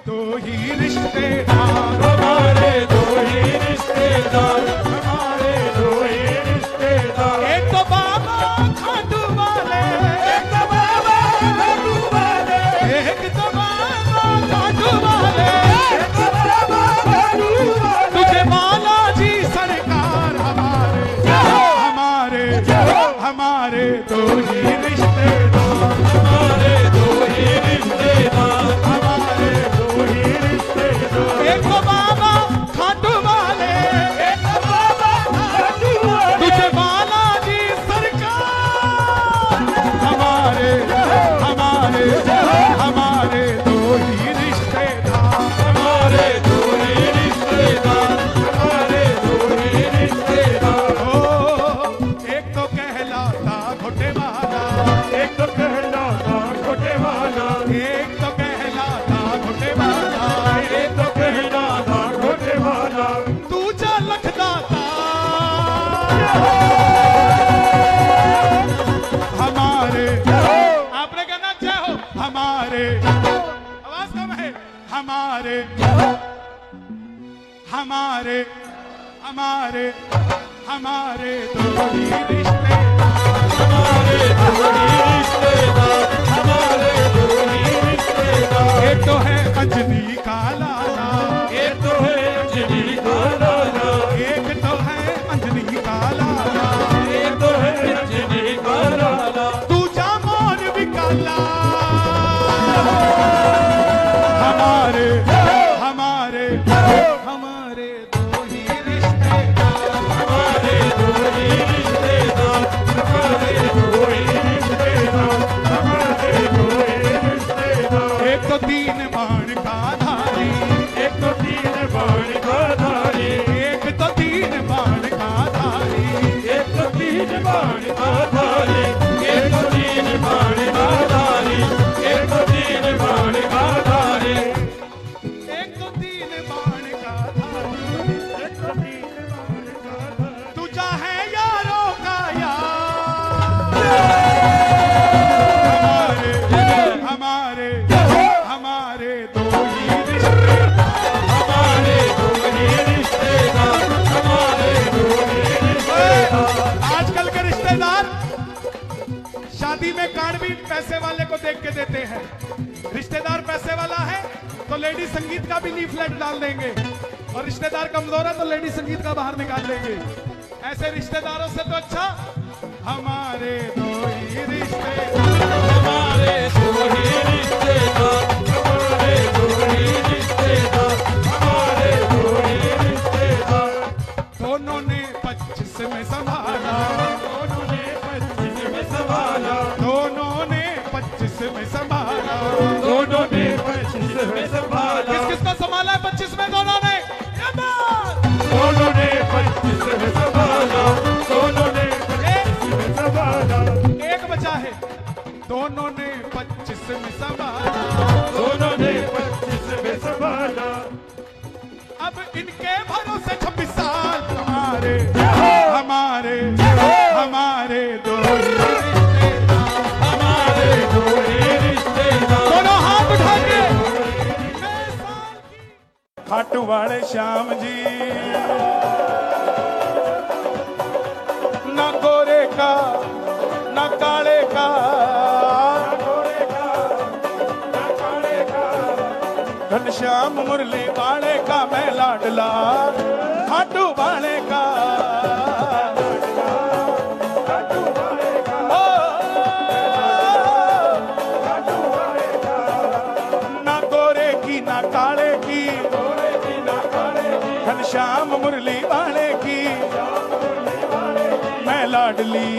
दो ही रिश्तेदार, हमारे दो ही रिश्तेदार, हमारे दो ही रिश्तेदार। एक तो बाबा खाटू वाले, एक तो बाबा खाटू वाले, एक तो बाबा खाटू वाले, एक तो बाबा खाटू वाले। तुझे बालाजी सरकार हमारे, हमारे हमारे दो ही रिश्तेदार, हमारे दो ही रिश्तेदार, हमारे दो ही रिश्तेदार। एक तो बाबा खाटू वाले, एक तो बाबा खाटू वाले, तुझे बालाजी सरकार हमारे, हमारे हमारे दो ही रिश्तेदार, हमारे दो ही रिश्तेदार, हमारे दो ही रिश्तेदार। ओ एक तो कहलाता घोटे वाला, एक तो कहलाता घोटे वाला, एक तो कहलाता घोटे वाला, एक तो कहलाता घोटे वाला। दूजा लखदाता हमारे, आपने कहना जय हो हमारे, आवाज कम है, हमारे हमारे हमारे हमारे दो ही रिश्तेदार, हमारे दो ही रिश्तेदार, हमारे दो ही रिश्तेदार। एक तो है अंजलि का लाला, एक तो है अंजलि का लाला, एक तो है अंजलि का लाला, एक तो है अंजलि का लाला। दूजा मोर भी काला हमारे, हमारे हमारे दो ही रिश्तेदार, हमारे दो ही रिश्तेदार, हमारे दो ही रिश्तेदार, हमारे दो ही रिश्तेदार। एक तो तीन बाण का धारी, एक तो तीन बाण का धारी, एक तो तीन बाण का धारी, एक तो तीन बाण का धारी, एक तो तीन बाण का धारी, एक तो तीन बाण का धारी, एक तो तीन बाण का धारी, एक तो तीन बाण का धारी। तुझा है यारों का यार, हमारे हमारे हमारे दो ही रिश्तेदार, हमारे दो ही रिश्तेदार, हमारे दो ही रिश्तेदार। आजकल के रिश्तेदार शादी में कार्ड भी पैसे वाले को देख के देते हैं। रिश्तेदार पैसे वाला है तो लेडी संगीत का भी लीफलेट डाल देंगे, और रिश्तेदार कमजोर है तो लेडी संगीत का बाहर निकाल देंगे। ऐसे रिश्तेदारों से तो अच्छा हमारे दो ही रिश्तेदार, हमारे दो ही रिश्तेदार, हमारे दो ही रिश्तेदार, हमारे दो ही रिश्तेदार। दोनों ने 25 में संभाला, दोनों ने 25 में संभाला, दोनों ने 25 में संभाला, दोनों ने 25 में संभाला। किस किस को संभाला है 25 में दोनों ने? दोनों ने 25 में संभाला, दोनों ने 25 में संभाला। एक बचा है, दोनों ने 25 में संभाला, दोनों ने 25 में संभाला। अब इनके भरोसे 26 साल हमारे, हमारे हमारे दो ही रिश्तेदार, हमारे दो ही रिश्तेदार। दोनों हाथ उठा के खाटू वाले श्याम जी, ना गोरे का ना काले का, घनश्याम मुरली वाले का मैं लाडला, खाटू वाले का, ना गोरे की ना काले की, घनश्याम मुरली वाले की मैं लाडली,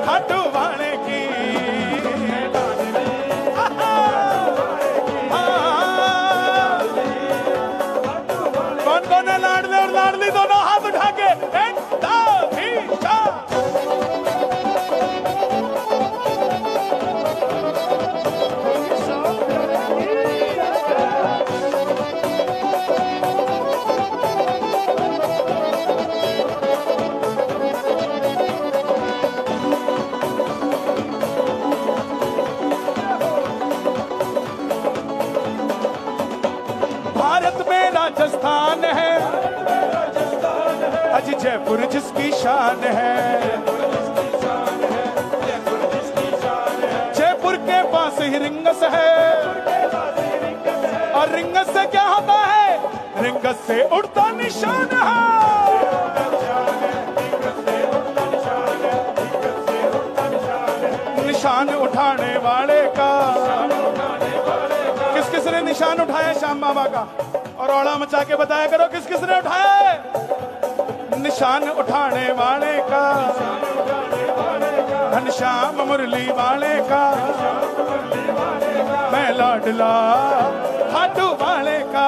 खाटू वाले की। कौन कौन है लाडले और लाडली? दोनों हाथ उठा के एक दो तीन चार। राजस्थान है, अज जयपुर जिसकी शान है। जयपुर के पास ही रिंगस है, और रिंगस से क्या होता है? रिंगस से उड़ता निशान है। निशान उठाने वाले का, किस किस ने निशान उठाया श्याम बाबा का? और औड़ा मचा के बताया करो किस किस ने उठाया है? निशान उठाने वाले का, घनश्याम मुरली वाले का, मैं लाडला खाटू वाले का।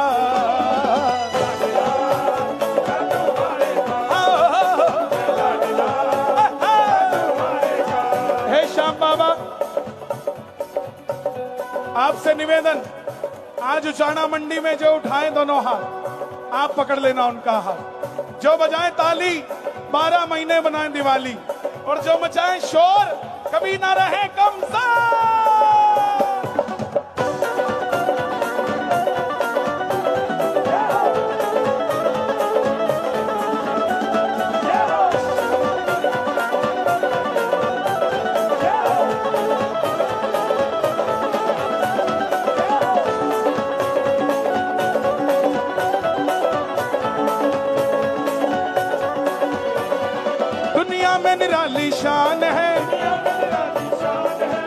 हे श्याम बाबा, आपसे निवेदन, आज उचाना मंडी में जो उठाएं दोनों हाथ, आप पकड़ लेना उनका हाथ। जो बजाएं ताली, 12 महीने बनाएं दिवाली, और जो मचाएं शोर, कभी ना रहे कमज़ोर। निराली शान है,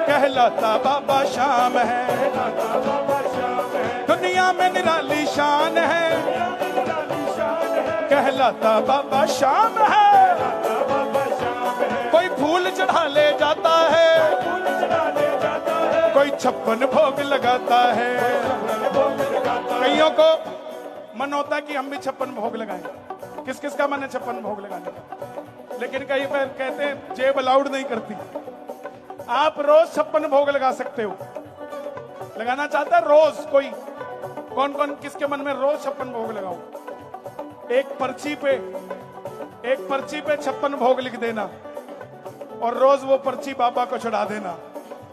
कहलाता बाबा श्याम है। दुनिया में निराली शान है, कहलाता बाबा श्याम है। कोई फूल चढ़ा ले जाता है, कोई 56 भोग लगाता है। कईयों को मन होता है कि हम भी 56 भोग लगाएं। किस किस का मन है 56 भोग लगाने का? लेकिन कई बार कहते हैं जेब अलाउड नहीं करती। आप रोज 56 भोग लगा सकते हो। लगाना चाहता है रोज कोई? कौन कौन किसके मन में रोज 56 भोग लगाऊं? एक पर्ची पे 56 भोग लिख देना, और रोज वो पर्ची बाबा को चढ़ा देना।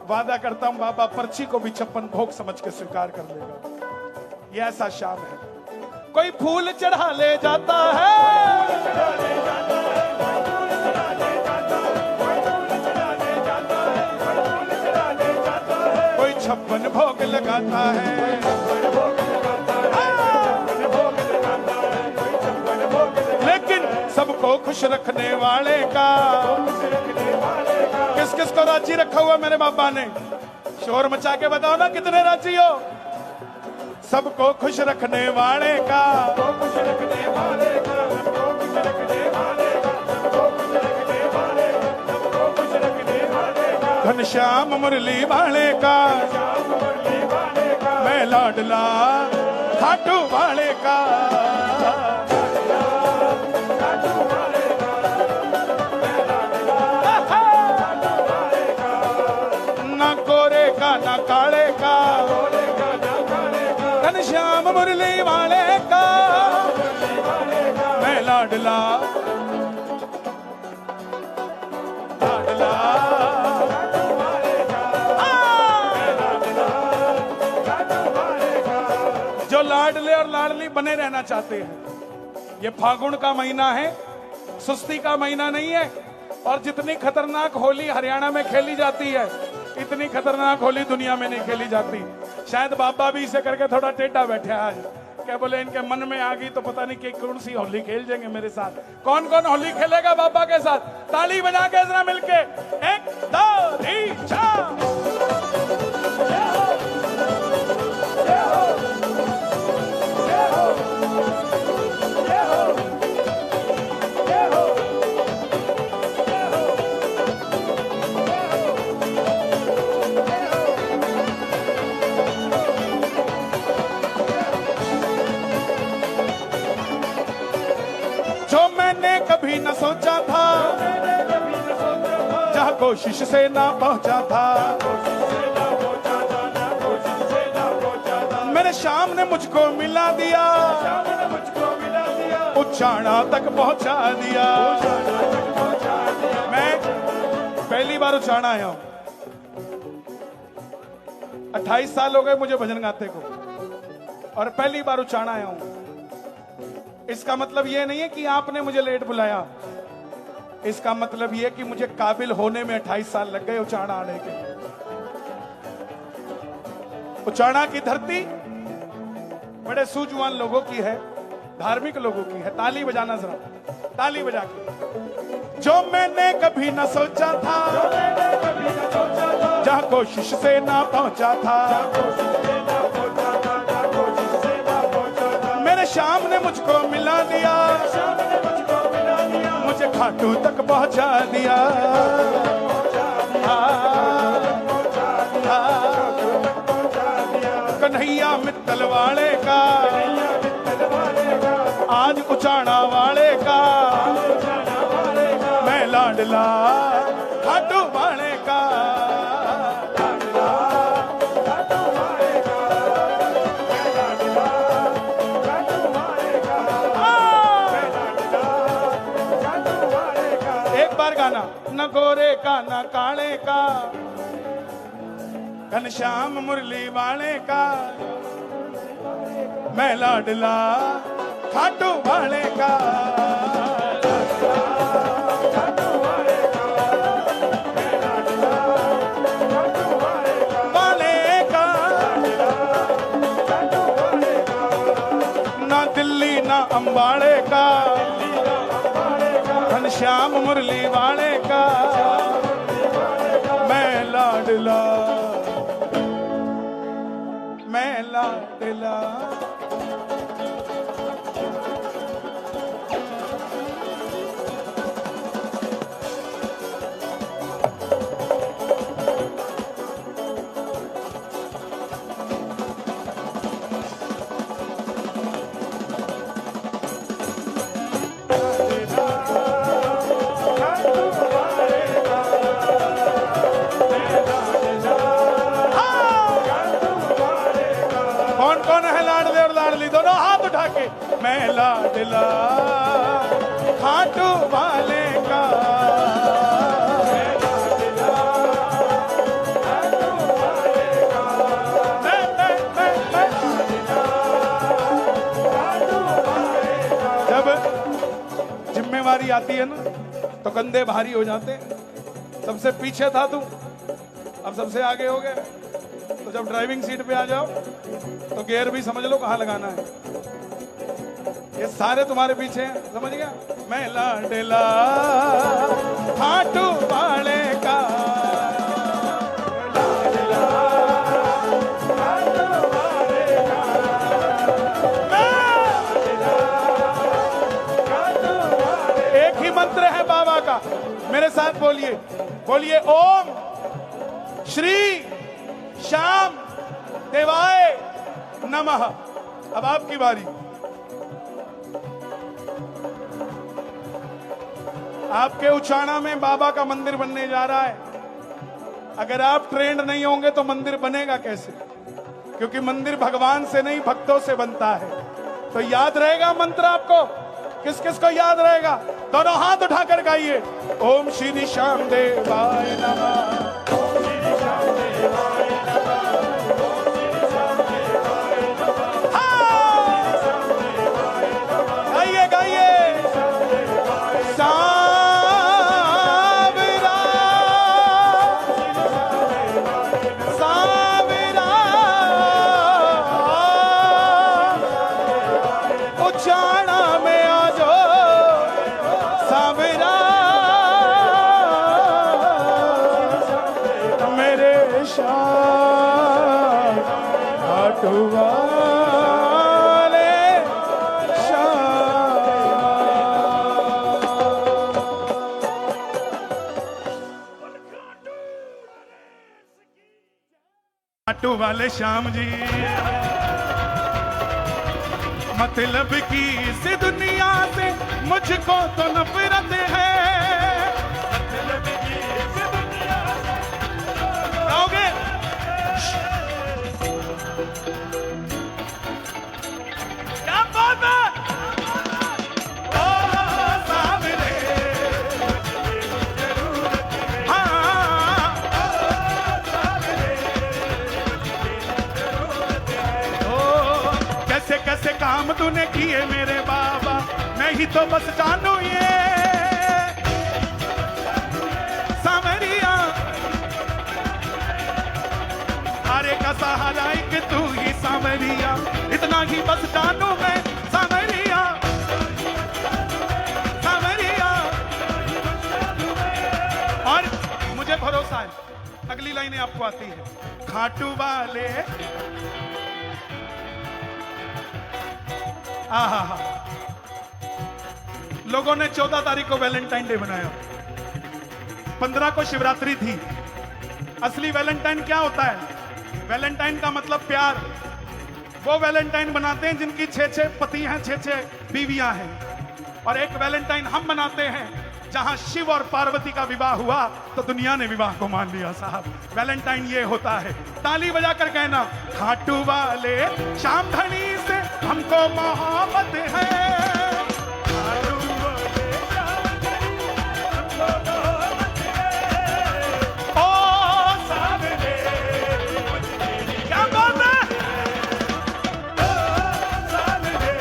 वादा करता हूं बाबा पर्ची को भी 56 भोग समझ के स्वीकार कर लेगा। ये ऐसा श्याम है। कोई फूल चढ़ा ले जाता है, कोई 56 भोग लगाता है। लेकिन सबको खुश रखने वाले का, किस किस को राजी रखा हुआ मेरे बाबा ने? शोर मचा के बताओ ना कितने राजी हो? सबको खुश रखने वाले का, घनश्याम मुरली वाले का, मैं लाडला खाटू वाले का। ना गोरे का ना काले का, घनश्याम मुरली वाले का, मैं लाडला लाडला। जो लाडले और लाडली बने रहना चाहते हैं, ये फागुन का महीना है, सुस्ती का महीना नहीं है। और जितनी खतरनाक होली हरियाणा में खेली जाती है, इतनी खतरनाक होली दुनिया में नहीं खेली जाती। शायद बाबा भी इसे करके थोड़ा टेढ़ा बैठे आज, क्या बोले इनके मन में आ गई तो पता नहीं कि कौन सी होली खेल जाएंगे मेरे साथ। कौन कौन होली खेलेगा बाबा के साथ? ताली बजा के जरा मिलके, 1 2 3 4। कभी न सोचा था, जहाँ कोशिश से ना पहुंचा था, मेरे श्याम ने मुझको मिला दिया, उचाना तक पहुंचा दिया। मैं पहली बार उचाना आया हूं, 28 साल हो गए मुझे भजन गाते को, और पहली बार उचाना आया हूं। इसका मतलब ये नहीं है कि आपने मुझे लेट बुलाया, इसका मतलब ये कि मुझे काबिल होने में 28 साल लग गए उचाणा आने के। उचाणा की धरती बड़े सूझवान लोगों की है, धार्मिक लोगों की है। ताली बजाना जरा, ताली बजा के। जो मैंने कभी ना सोचा था, जहां कोशिश से ना पहुंचा था, मेरे शाम ने मुझको मिला दिया, मुझे खाटू तक पहुंचा दिया। कन्हैया मित्तल वाले का, आज उचाणा वाले का, मैं लाडला खाटू वाले का। एक बार गाना, न गोरे का न काले का, घनश्याम मुरली वाले का, मैं लाडला खाटू वाले का। वाले का ना दिल्ली ना अंबाड़े का, घनश्याम मुरली वाले का, मैं लाडला, मैं लाडला। दोनों हाथ उठा के, मैं लाडला खाटू वाले का। जब जिम्मेवारी आती है ना तो कंधे भारी हो जाते हैं। सबसे पीछे था तू, अब सबसे आगे हो गए। तो जब ड्राइविंग सीट पे आ जाओ तो गियर भी समझ लो कहाँ लगाना है। ये सारे तुम्हारे पीछे हैं, समझ गया? मैं लाडला खाटू वाले का, एक ही मंत्र है बाबा का, मेरे साथ बोलिए, बोलिए ओम श्री श्याम देवाय नमः। अब आपकी बारी। आपके उचाणा में बाबा का मंदिर बनने जा रहा है। अगर आप ट्रेंड नहीं होंगे तो मंदिर बनेगा कैसे? क्योंकि मंदिर भगवान से नहीं भक्तों से बनता है। तो याद रहेगा मंत्र आपको? किस किस को याद रहेगा? दोनों हाथ उठाकर गाइए, ओम श्री श्याम देवाय नमः। खाटू वाले श्याम जी, मतलब की इस दुनिया से मुझको तो नफरत है। मतलब की इस दुनिया से गाओगे? क्या बात है? कैसे काम तूने किए मेरे बाबा, मैं ही तो बस जानू ये सावरिया, अरे का सहारा एक तू ही सावरिया, इतना ही बस जानू मैं सावरिया, सावरिया। और मुझे भरोसा है अगली लाइनें आपको आती है। खाटू वाले आहा, लोगों ने 14 तारीख को वैलेंटाइन डे बनाया, 15 को शिवरात्रि थी। असली वैलेंटाइन क्या होता है? वैलेंटाइन का मतलब प्यार। वो वैलेंटाइन बनाते हैं जिनकी 6-6 पति हैं, 6-6 बीवियां हैं। और एक वैलेंटाइन हम बनाते हैं जहां शिव और पार्वती का विवाह हुआ तो दुनिया ने विवाह को मान लिया। साहब वैलेंटाइन ये होता है। ताली बजाकर कहना, खाटू वाले शाम धनी से हमको मोहब्बत है, खाटू वाले शाम धनी हमको मोहब्बत है, ओ सावरे क्या बात है, ओ सावरे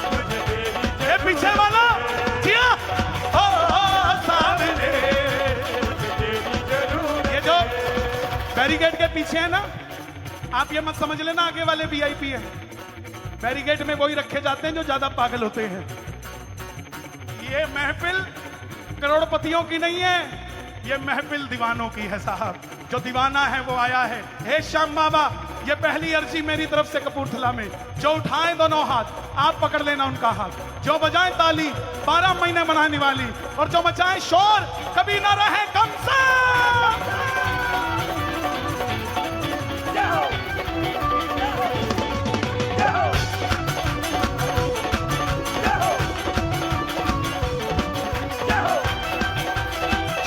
मुझे तेरी पीछे वाला जिया, ओ सावरे मुझे तेरी जरूरत। ये जो बैरिकेड के पीछे है ना, आप ये मत समझ लेना आगे वाले वीआईपी है। बैरिकेड में वही रखे जाते हैं जो ज्यादा पागल होते हैं। ये महफिल करोड़पतियों की नहीं है, ये महफिल दीवानों की है साहब। जो दीवाना है वो आया है। हे श्याम बाबा, ये पहली अर्जी मेरी तरफ से कपूरथला में, जो उठाए दोनों हाथ आप पकड़ लेना उनका हाथ, जो बजाए ताली 12 महीने मनाने वाली, और जो मचाए शोर कभी ना रहे कम से।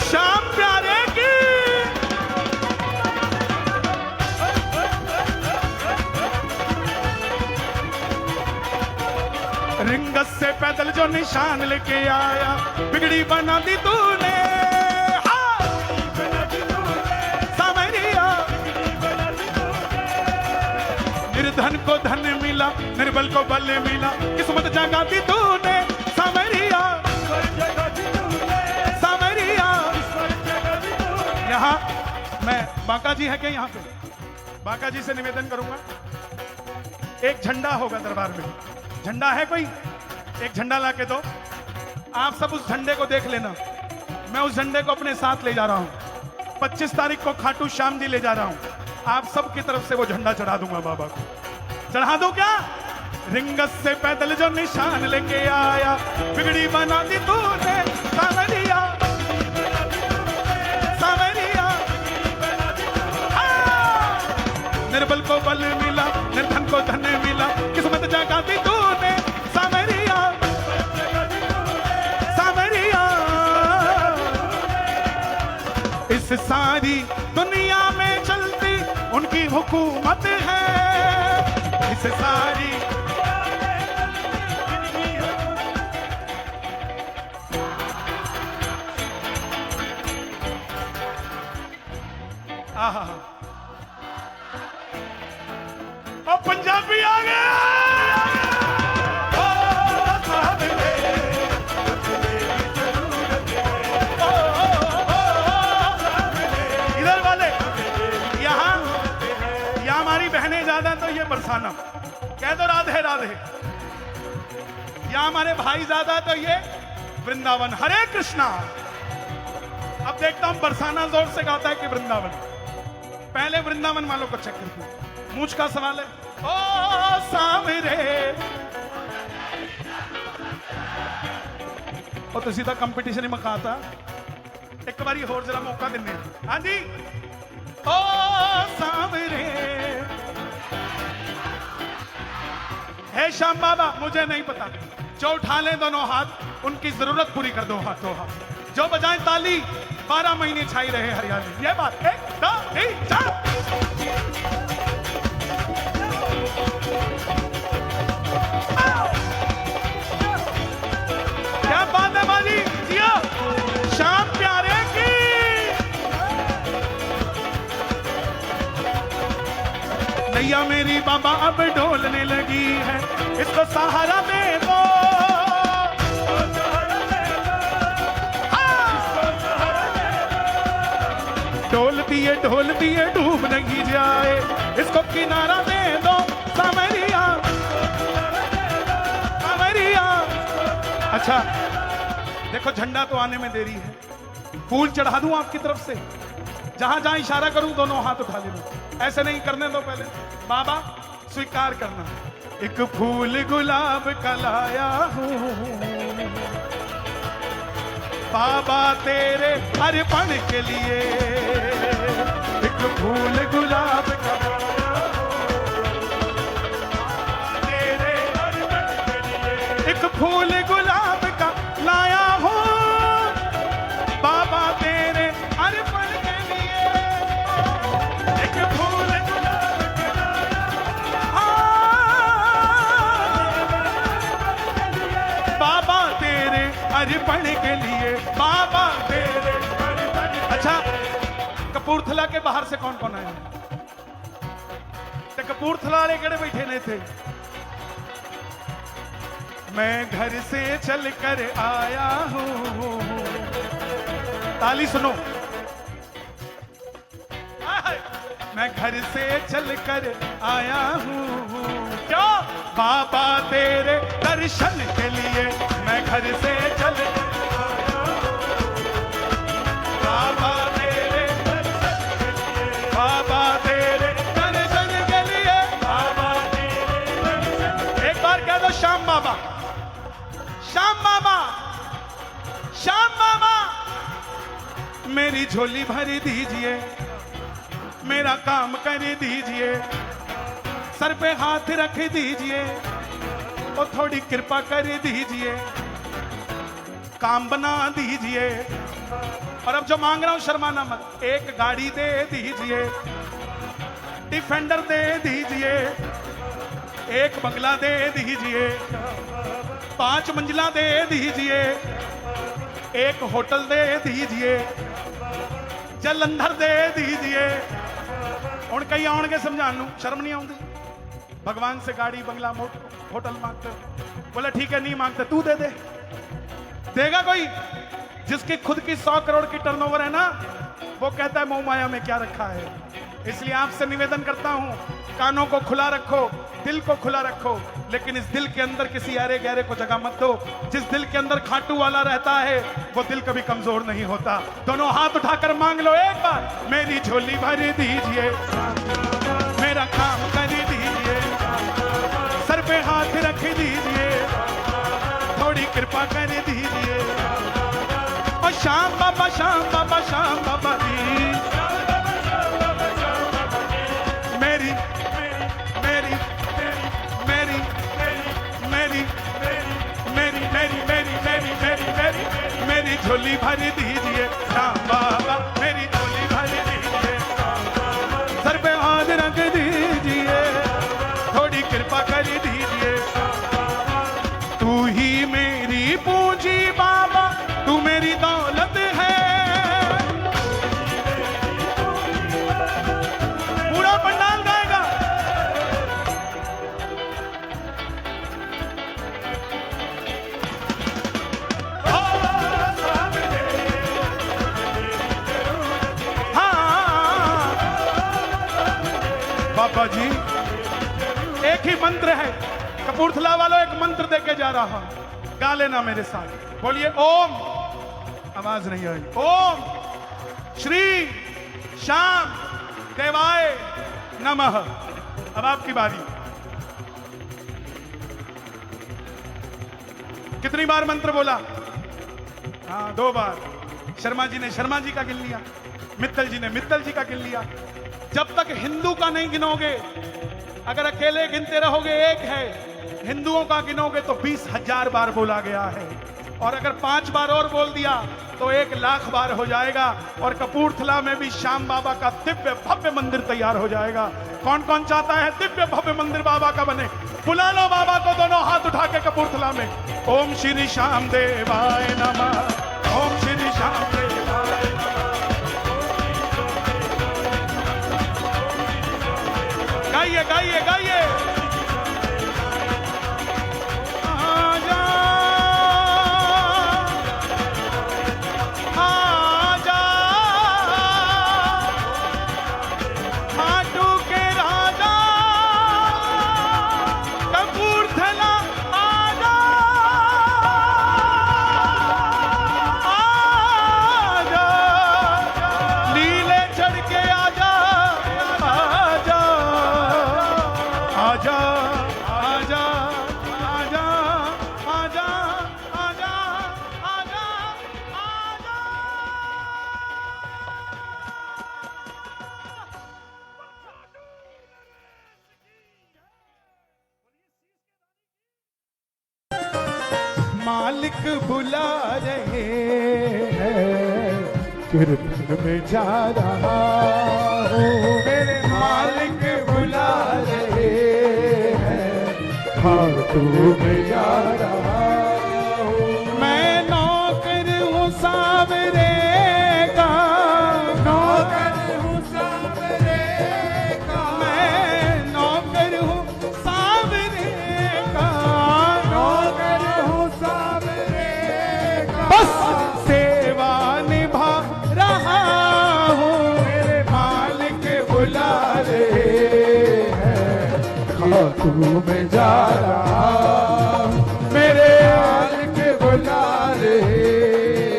श्याम प्यारे की रिंगस से पैदल जो निशान लेके आया, बिगड़ी बना दी तूने, सावरिया। निर्धन को धन मिला, निर्बल को बल मिला, किस्मत जगा दी तूने, सावरिया, सावरिया। यहाँ मैं बांका जी है क्या? यहाँ पे बांका जी से निवेदन करूंगा, एक झंडा होगा दरबार में। झंडा है कोई? एक झंडा ला के दो। आप सब उस झंडे को देख लेना। मैं उस झंडे को अपने साथ ले जा रहा हूं। 25 तारीख को खाटू श्याम जी ले जा रहा हूं। आप सब की तरफ से वो झंडा चढ़ा दूंगा बाबा को। चढ़ा दो क्या? रिंगस से पैदल जो निशान लेके आया, बिगड़ी बना दी तूने, सावरिया, सावरिया। निर्बल को बल मिला, निर्धन को धन मिला, किस्मत जगा दी तूने, सावरिया, सावरिया। इस सारी दुनिया में चलती उनकी हुकूमत है, इस सारी आहा। और पंजाबी आ गया। इधर वाले यहाँ हमारी बहनें ज्यादा तो ये बरसाना कह दो, राधे राधे। यहाँ हमारे भाई ज्यादा तो ये वृंदावन, हरे कृष्णा। अब देखता हूं बरसाना जोर से गाता है कि वृंदावन। पहले वृंदावन वालों को चेक करते हैं। मूछ का सवाल है। ओ सावरे और तो सीधा कंपटीशन ही मकाता। एक बार होर जरा मौका देने। हाँ जी। ओ सावरे है श्याम बाबा, मुझे नहीं पता। जो उठा ले दोनों हाथ, उनकी जरूरत पूरी कर दो हाथों हाथ। जो बजाए ताली 12 महीने छाई रहे हरियाली। ये बात 1 2 3 4। क्या बात है बाजी, जियो श्याम प्यारे की। नैया मेरी बाबा अब डोलने लगी है, इसको सहारा दे दो। ढोल दिए डूब नहीं जाए, इसको किनारा दे दो सामरिया, सामरिया। अच्छा देखो झंडा तो आने में देरी है, फूल चढ़ा दूं आपकी तरफ से, जहां जहां इशारा करूं दोनों हाथ उठा लेना, ऐसे नहीं करने दो, पहले बाबा स्वीकार करना। एक फूल गुलाब का लाया हूं बाबा तेरे अर्पण के लिए, एक फूल गुलाब का तेरे अर्पण के लिए, एक फूल गुलाब का लाया हूं बाबा तेरे अर्पण के लिए, एक फूल गुलाब का बाबा तेरे अर्पण के लिए, बाबा तेरे अर्पण। अच्छा कपूरथला के बाहर से कौन कौन आया? कपूरथला वाले केड़े बैठे नहीं थे? मैं घर से चलकर आया हूं, ताली सुनो, मैं घर से चलकर आया हूं, क्यों? बाबा तेरे दर्शन के लिए, मैं घर से चलकर आया हूं, बाबा तेरे दर्शन के लिए, बाबा तेरे दर्शन के लिए, बाबा तेरे दर्शन। एक बार कह दो श्याम बाबा, श्याम बाबा, श्याम बाबा। मेरी झोली भर दीजिए, मेरा काम कर दीजिए, सर पे हाथ रख दीजिए और थोड़ी कृपा कर दीजिए, काम बना दीजिए। और अब जो मांग रहा हूं शर्माना मत, एक गाड़ी दे दीजिए, डिफेंडर दे दीजिए, एक बंगला दे दीजिए, 5 मंजिला दे दीजिए, एक होटल दे दीजिए, जलंधर दे दीजिए। हुण कई आउणगे समझाण नूं, शर्म नहीं आउंदी? भगवान से गाड़ी बंगला होटल मांगते हो, बोला ठीक है नहीं मांगते, तू दे दे। देगा कोई? जिसकी खुद की 100 करोड़ की टर्नओवर है ना, वो कहता है मोह माया में क्या रखा है। इसलिए आपसे निवेदन करता हूं, कानों को खुला रखो, दिल को खुला रखो, लेकिन इस दिल के अंदर किसी अरे गहरे को जगह मत दो। जिस दिल के अंदर खाटू वाला रहता है वो दिल कभी कमजोर नहीं होता। दोनों हाथ उठाकर मांग लो एक बार, मेरी झोली भर दीजिए, मेरा काम कर दीजिए, सर पे हाथ रख दीजिए, थोड़ी कृपा कर दीजिए। और श्याम बाबा, श्याम बाबा, श्याम बाबा जी, मेरी मेरी मेरी मेरी मेरी मेरी मेरी मेरी मेरी मेरी मेरी झोली भर दीजिए श्याम बाबा, मेरी झोली भर दीजिए, सर पे हाथ रख दीजिए, थोड़ी कृपा कर दीजिए। तू ही मेरी पूंजी बाबा, तू मेरी दौलत है। पूरा पंडाल गाएगा। हाँ बाबा जी, एक ही मंत्र है, कपूरथला वालों एक मंत्र देके जा रहा हूं, गा लेना मेरे साथ। बोलिए ओम, आवाज नहीं आई, ओम श्री श्याम देवाय नमः। अब आपकी बारी। कितनी बार मंत्र बोला? हाँ 2 बार। शर्मा जी ने शर्मा जी का गिन लिया, मित्तल जी ने मित्तल जी का गिन लिया। जब तक हिंदू का नहीं गिनोगे, अगर अकेले गिनते रहोगे एक है, हिंदुओं का गिनोगे तो 20,000 बार बोला गया है, और अगर 5 बार और बोल दिया तो 1,00,000 बार हो जाएगा। और कपूरथला में भी श्याम बाबा का दिव्य भव्य मंदिर तैयार हो जाएगा। कौन कौन चाहता है दिव्य भव्य मंदिर बाबा का बने? बुला लो बाबा को दोनों हाथ उठा के कपूरथला में। ओम श्री श्याम देवाय नमः, ओम श्री श्याम देवाय नमः। गाइए गाइए गाइए। आजा आजा आजा आजा आजा आजा। मालिक बुला रहे हैं, कीर्तन में जा रहा हूँ। मेरे मालिक बुला रहे हैं, खाटू में जा रहा हूँ। मैं नौकर हूँ सावरे का, नौकर हूँ सावरे का। मैं नौकर हूँ सावरे का, नौकर हूँ सावरे का। बस सेवा निभा रहा हूँ। मेरे मालिक बुला रहे हैं, खाटू में जा रहा हूँ। मेरे मालिक बुला रहे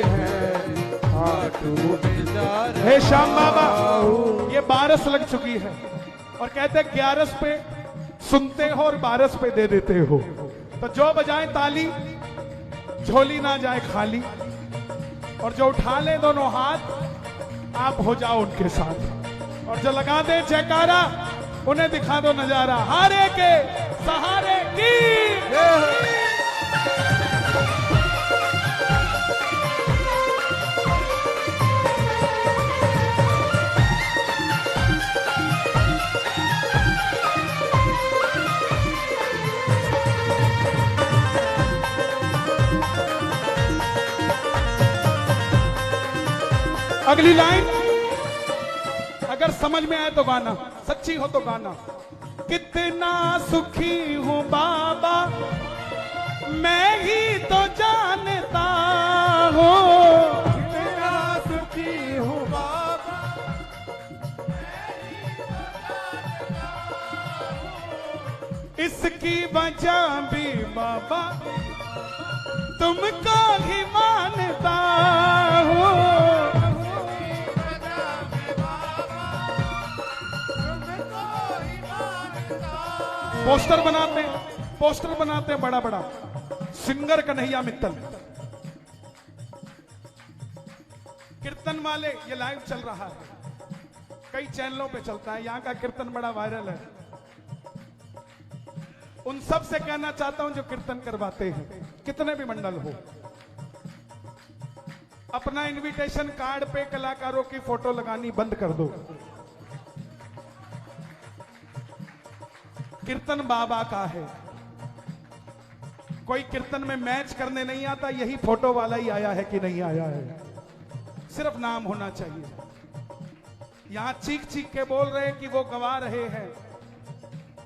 हैं, खाटू में जा रहा हूँ। हे श्याम बाबा, ये 12 लग चुकी है और कहते 11 पे सुनते हो और 12 पे दे देते हो। तो जो बजाए ताली, झोली ना जाए खाली, और जो उठा ले दोनों हाथ, आप हो जाओ उनके साथ। और जो लगा दे जयकारा, उन्हें दिखा दो नजारा हारे के सहारे की। अगली लाइन अगर समझ में आए तो गाना, सच्ची हो तो गाना। कितना सुखी हूं बाबा, मैं ही तो जानता हूँ। कितना सुखी हूं बाबा, इसकी वजह भी बाबा तुमको ही मानता हूँ। पोस्टर बनाते हैं बड़ा बड़ा, सिंगर कन्हैया मित्तल। कीर्तन वाले, ये लाइव चल रहा है, कई चैनलों पे चलता है, यहाँ का कीर्तन बड़ा वायरल है। उन सब से कहना चाहता हूं जो कीर्तन करवाते हैं, कितने भी मंडल हो, अपना इनविटेशन कार्ड पे कलाकारों की फोटो लगानी बंद कर दो। कीर्तन बाबा का है, कोई कीर्तन में मैच करने नहीं आता, यही फोटो वाला ही आया है कि नहीं आया है, सिर्फ नाम होना चाहिए। यहां चीख चीख के बोल रहे हैं कि वो गवा रहे हैं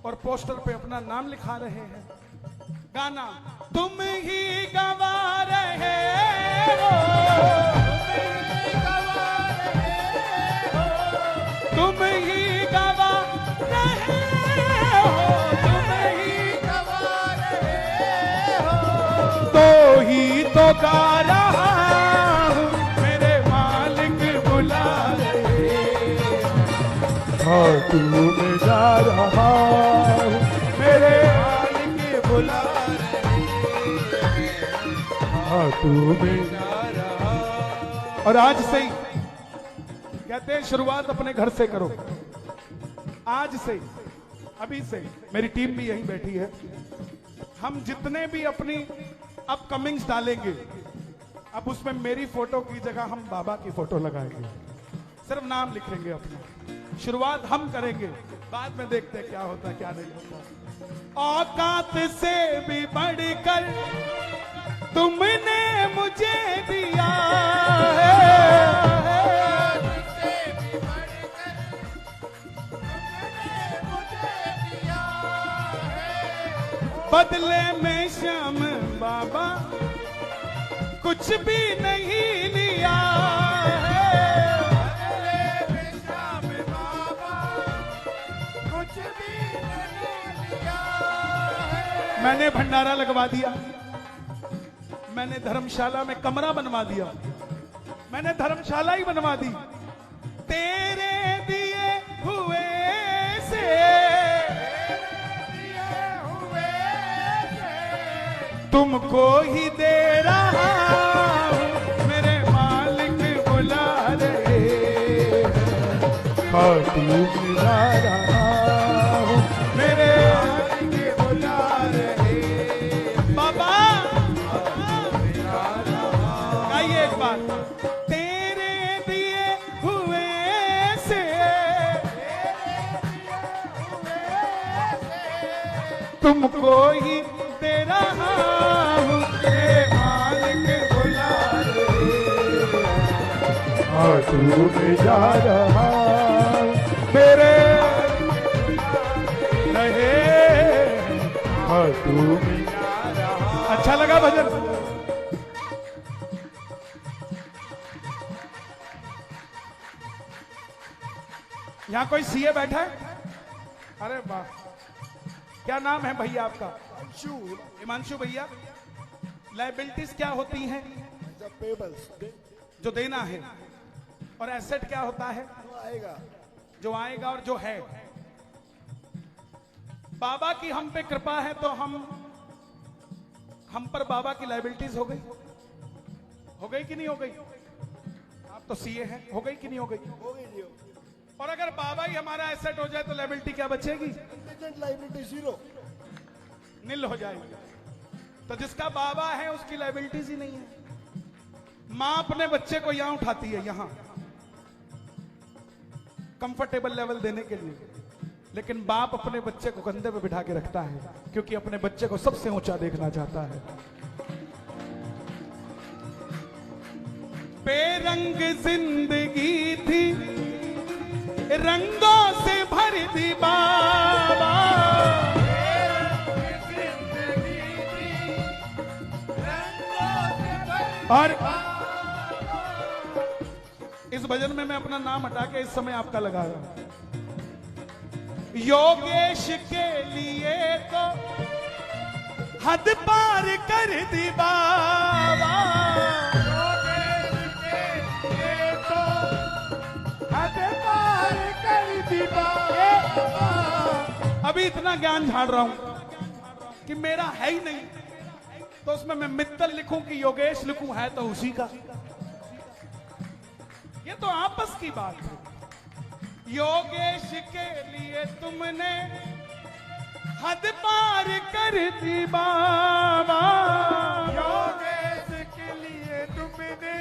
और पोस्टर पे अपना नाम लिखा रहे हैं। गाना तुम ही गवा रहे हो, तुम ही गवा रहे हो, तुम ही गवा रहे हो, तो ही तो गा रहा हूं। मेरे मालिक बुला रहे, खाटू में जा रहा हूं। मेरे मालिक बुला रहे, खाटू में जा रहा। और आज से ही कहते हैं शुरुआत अपने घर से करो। आज से, अभी से, मेरी टीम भी यहीं बैठी है, हम जितने भी अपनी अपकमिंग्स डालेंगे, अब उसमें मेरी फोटो की जगह हम बाबा की फोटो लगाएंगे, सिर्फ नाम लिखेंगे अपना। शुरुआत हम करेंगे, बाद में देखते हैं क्या होता है क्या नहीं होता। औकात से भी बढ़कर तुमने मुझे दिया है, बदले में श्याम बाबा कुछ भी नहीं लिया है, बदले में श्याम बाबा कुछ भी नहीं लिया है। मैंने भंडारा लगवा दिया, मैंने धर्मशाला में कमरा बनवा दिया, मैंने धर्मशाला ही बनवा दी। तेरे दिए हुए से तुमको ही दे रहा हूँ, मेरे मालिक बुला रहे। खाटू में जा रहा हूँ, मेरे मालिक बुला रहे। बाबा गाइए एक बार। तेरे दिए हुए से तुमको ही दे रहा हूँ, मेरे मालिक बुला रहे। खाटू में जा रहा हूँ, मेरे रहे। खाटू में जा रहा। अच्छा लगा भजन? यहाँ कोई सीए बैठा है? अरे वाह, क्या नाम है भैया आपका? हिमांशु भैया। लायबिलिटीज क्या होती हैं? जो देना है। और एसेट क्या होता है? जो आएगा और जो है। बाबा की हम पे कृपा है तो हम पर बाबा की लायबिलिटीज हो गई। हो गई कि नहीं हो गई? आप तो सीए हैं, हो गई कि नहीं हो गई? और अगर बाबा ही हमारा एसेट हो जाए तो लायबिलिटी क्या बचेगी? लायबिलिटी जीरो, नील हो जाएगी। तो जिसका बाबा है उसकी लायबिलिटीज ही नहीं है। मां अपने बच्चे को यहां उठाती है, यहां कंफर्टेबल लेवल देने के लिए, लेकिन बाप अपने बच्चे को कंधे पे बिठा के रखता है क्योंकि अपने बच्चे को सबसे ऊंचा देखना चाहता है। बेरंग जिंदगी थी, रंगों से भर दी बाबा। और इस भजन में मैं अपना नाम हटा के इस समय आपका लगा रहा हूं। योगेश के लिए तो हद पार कर दी बाबा। योगेश के लिए तो हद पार कर दी बाबा। अभी इतना ज्ञान झाड़ रहा हूं कि मेरा है ही नहीं, तो उसमें मैं मित्तल लिखूं कि योगेश लिखूं, है तो उसी का। ये तो आपस की बात है। योगेश के लिए तुमने हद पार कर दी बाबा। योगेश के लिए तुमने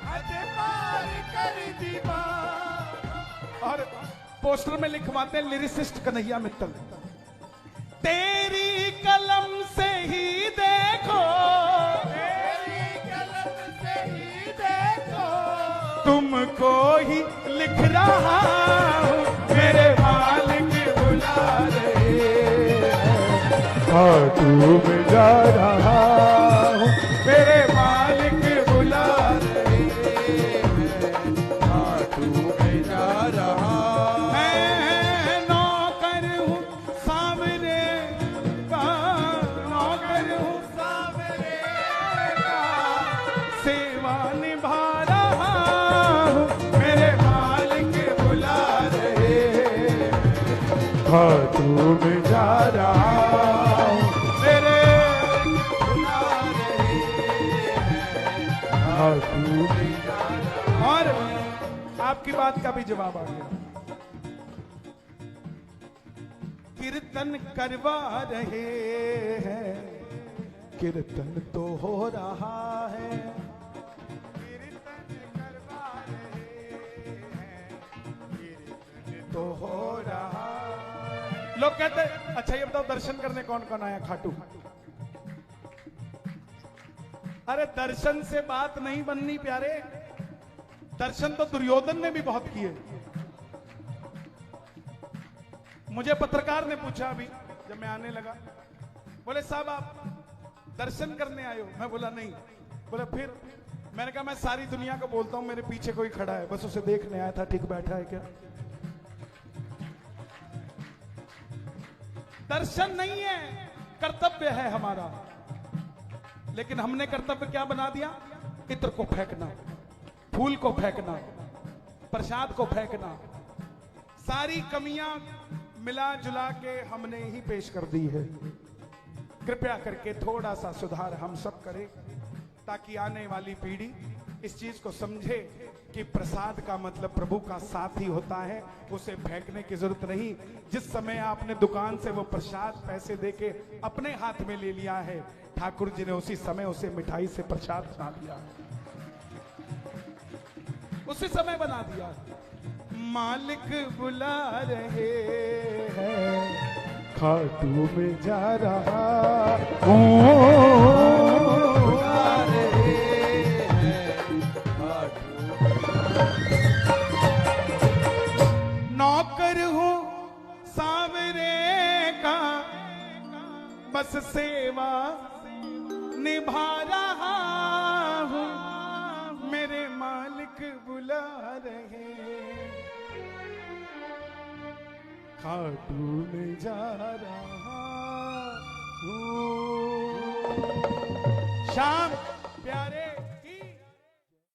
हद पार कर दी बाबा। और पोस्टर में लिखवाते हैं लिरिसिस्ट कन्हैया मित्तल, तेरी कलम से ही देखो, तेरी कलम से ही देखो, तुमको ही लिख रहा हूँ, मेरे मालिक बुला रहे। खाटू में जा रहा हूँ, मेरे मालिक बुला रहे। खाटू में जा रहा हूँ, मैं नौकर हूँ सामने का, नौकर हूँ सामने का, सेवा निभा रहा हूँ, मेरे मालिक बुला रहे। खाटू में जा रहा हूँ, मेरे बुला रहे। खाटू में जा रहा। और आपकी बात का भी जवाब आ गया। कीर्तन करवा रहे हैं, कीर्तन तो हो रहा है। कीर्तन करवा रहे हैं, कीर्तन तो हो रहा है। लोग कहते हैं अच्छा ये बताओ दर्शन करने कौन कौन आया खाटू? अरे दर्शन से बात नहीं बननी प्यारे, दर्शन तो दुर्योधन ने भी बहुत किए। मुझे पत्रकार ने पूछा अभी जब मैं आने लगा, बोले साहब आप दर्शन करने आए हो? मैं बोला नहीं। बोले फिर? मैंने कहा मैं सारी दुनिया को बोलता हूं मेरे पीछे कोई खड़ा है, बस उसे देखने आया था, ठीक बैठा है क्या? दर्शन नहीं है, कर्तव्य है हमारा, लेकिन हमने कर्तव्य क्या बना दिया? इत्र को फेंकना, फूल को फेंकना, प्रसाद को फेंकना, सारी कमियां मिला जुला के हमने ही पेश कर दी है। कृपया करके थोड़ा सा सुधार हम सब करें, ताकि आने वाली पीढ़ी इस चीज को समझे कि प्रसाद का मतलब प्रभु का साथ ही होता है, उसे फेंकने की जरूरत नहीं। जिस समय आपने दुकान से वो प्रसाद पैसे देके अपने हाथ में ले लिया है, ठाकुर जी ने उसी समय उसे मिठाई से प्रसाद बना दिया, उसी समय बना दिया। मालिक बुला रहे हैं, खाटू में जा रहा हूँ, बुला रहे हैं खाटू। नौकर हूँ सांवरे का, बस सेवा निभा रहा हूँ, मेरे मालिक बुला रहे, खाटू में जा रहा हूँ। शाम प्यारे